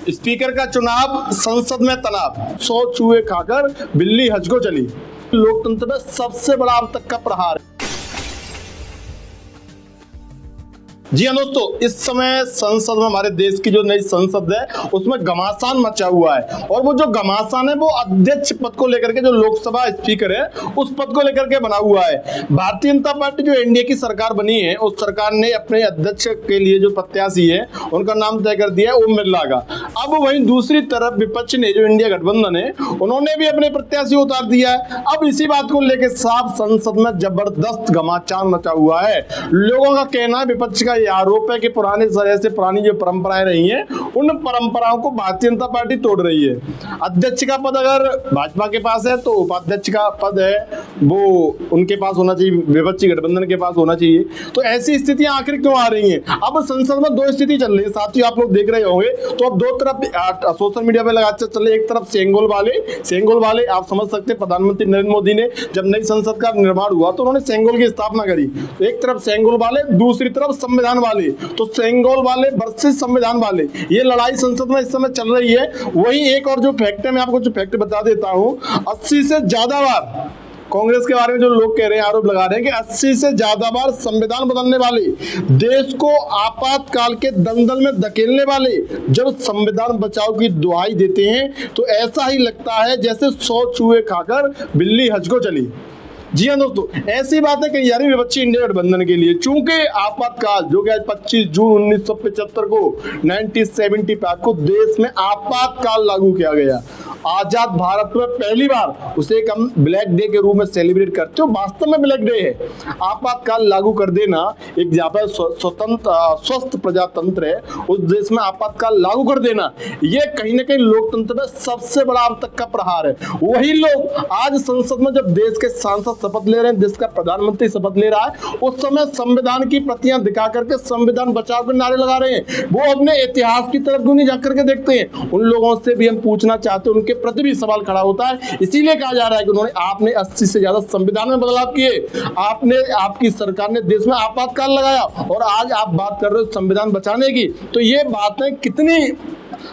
Speaker का चुनाव, संसद में तनाव, 100 चूहे खाकर बिल्ली हज को चली। लोकतंत्र में सबसे बड़ा अब तक का प्रहार है। जी हाँ दोस्तों, इस समय संसद में, हमारे देश की जो नई संसद है उसमें घमासान मचा हुआ है। और वो जो घमासान है वो अध्यक्ष पद को लेकर के, जो लोकसभा स्पीकर है उस पद को लेकर के बना हुआ है। भारतीय जनता पार्टी जो एनडीए की सरकार बनी है, उस सरकार ने अपने अध्यक्ष के लिए जो प्रत्याशी है उनका नाम तय कर दिया है, ओम बिरला का। अब वहीं दूसरी तरफ विपक्ष ने, जो इंडिया गठबंधन है, उन्होंने भी अपने प्रत्याशी उतार दिया है। अब इसी बात को लेकर साफ संसद में जबरदस्त घमासान मचा हुआ है। लोगों का कहना है, विपक्ष का आरोप है कि पुराने तरह से पुरानी जो परंपराएं रही हैं, उन परंपराओं को भारतीय जनता पार्टी तोड़ रही है। अध्यक्ष का पद अगर भाजपा के पास है तो उपाध्यक्ष का पद है वो उनके पास होना चाहिए, विपक्षी गठबंधन के पास होना चाहिए। तो ऐसी स्थितियां आखिर क्यों आ रही हैं? अब संसद में दो स्थिति चल रही है, साथियों आप लोग देख रहे होंगे। तो अब दो तरफ सोशल मीडिया पे लगातार चल रहे, एक तरफ सेंगोल वाले आप समझ सकते हैं, प्रधानमंत्री नरेंद्र मोदी ने जब नई संसद का निर्माण हुआ तो उन्होंने सेंगोल की स्थापना करी। एक तरफ सेंगोल वाले, दूसरी तरफ संविधान वाले। तो सेंगोल वाले वर्सेस संविधान वाले, ये लड़ाई संसद में इस समय चल रही है। वही एक और जो फैक्ट है, मैं आपको जो फैक्ट बता देता हूं, 80 से ज्यादा बार कांग्रेस के बारे में जो लोग कह रहे हैं, आरोप लगा रहे हैं कि 80 से ज्यादा बार संविधान बदलने वाले, देश को आपातकाल के दलदल में धकेलने वाले जब संविधान बचाओ की दुहाई देते हैं तो ऐसा ही लगता है जैसे 100 चूहे खाकर बिल्ली हज को चली। जी हाँ दोस्तों, ऐसी बातें कही जा रही विपक्षी इंडिया गठबंधन के लिए। चूंकि आपातकाल, जो कि आज 25 जून 1975 को 1975 को देश में आपातकाल लागू किया गया। आजाद भारत में पहली बार उसे हम ब्लैक डे के रूप में सेलिब्रेट करते हो, वास्तव में ब्लैक डे है। आपातकाल लागू कर देना, एक जहाँ पर स्वतंत्र स्वस्थ प्रजातंत्र है उस देश में आपातकाल लागू कर देना, ये कहीं ना कहीं लोकतंत्र में सबसे बड़ा अब तक का प्रहार है। वही लोग आज संसद में जब देश के सांसद शपथ ले रहे हैं, देश का प्रधानमंत्री शपथ ले रहा है, उस समय संविधान की प्रतियां दिखा करके संविधान बचाओ के नारे लगा रहे हैं। वो अपने इतिहास की तरफ क्यों नहीं जाकर के देखते हैं? उन लोगों से भी हम पूछना चाहते हैं, उनके प्रति भी सवाल खड़ा होता है। इसीलिए कहा जा रहा है कि आपने 80 से ज्यादा संविधान में बदलाव किए, आपकी सरकार ने देश में आपातकाल लगाया और आज आप बात कर रहे हो संविधान बचाने की। तो ये बातें कितनी,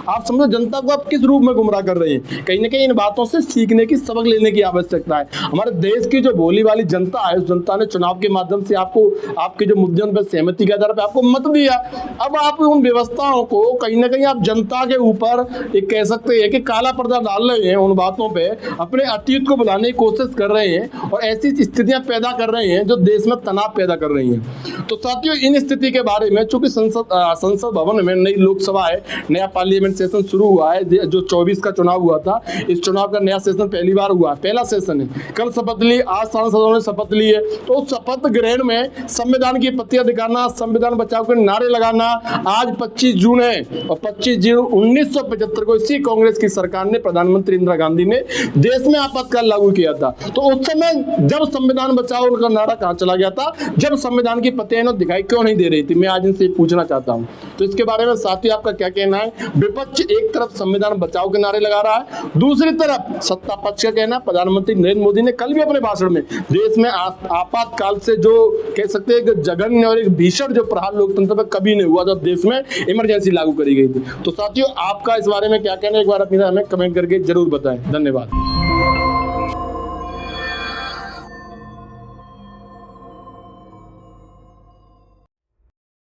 आप समझो, जनता को आप किस रूप में गुमराह कर रहे हैं। कहीं ना कहीं इन बातों से सीखने की, सबक लेने की आवश्यकता है। हमारे देश की जो भोली वाली जनता है, उस जनता ने चुनाव के माध्यम से आपको, आपके जो मुद्दों पर सहमति के आधार पर आपको मत दिया। अब आप उन व्यवस्थाओं को कहीं ना कहीं आप जनता के ऊपर एक कह सकते हैं कि काला पर्दा डाल रहे हैं, उन बातों पर अपने अतीत को बुलाने की कोशिश कर रहे हैं और ऐसी स्थितियां पैदा कर रहे हैं जो देश में तनाव पैदा कर रही हैं। तो साथियों, इन स्थिति के बारे में, चूंकि संसद भवन में नई लोकसभा है, नया पार्लियामेंट सेशन शुरू हुआ है, जो 24 का चुनाव हुआ था, इस चुनाव का नया सेशन पहली बार हुआ, पहला सेशन है। कल शपथ ली, आज सांसदों ने शपथ ली है। तो शपथ ग्रहण में संविधान की प्रतियां दिखाना, संविधान बचाओ के नारे लगाना। आज 25 जून है और 25 जून 1975 को इसी कांग्रेस की सरकार ने, प्रधानमंत्री इंदिरा गांधी ने देश में आपातकाल लागू किया था। तो उस समय जब संविधान बचाओ उनका नारा कहां चला गया था? जब संविधान की प्रतियां दिखाई क्यों नहीं दे रही थी? मैं आज इनसे पूछना चाहता हूं। तो इसके बारे में साथी आपका क्या कहना है? विपक्ष एक तरफ संविधान बचाओ के नारे लगा रहा है, दूसरी तरफ सत्ता पक्ष का कहना, प्रधानमंत्री नरेंद्र मोदी ने कल भी अपने भाषण में देश में आपातकाल से जो कह सकते हैं कि जघन्य और एक भीषण जो प्रहार लोकतंत्र पर कभी नहीं हुआ जब देश में इमरजेंसी लागू करी गई थी। तो साथियों, आपका इस बारे में क्या कहना है? एक बार अपनी हमें कमेंट करके जरूर बताएं। धन्यवाद।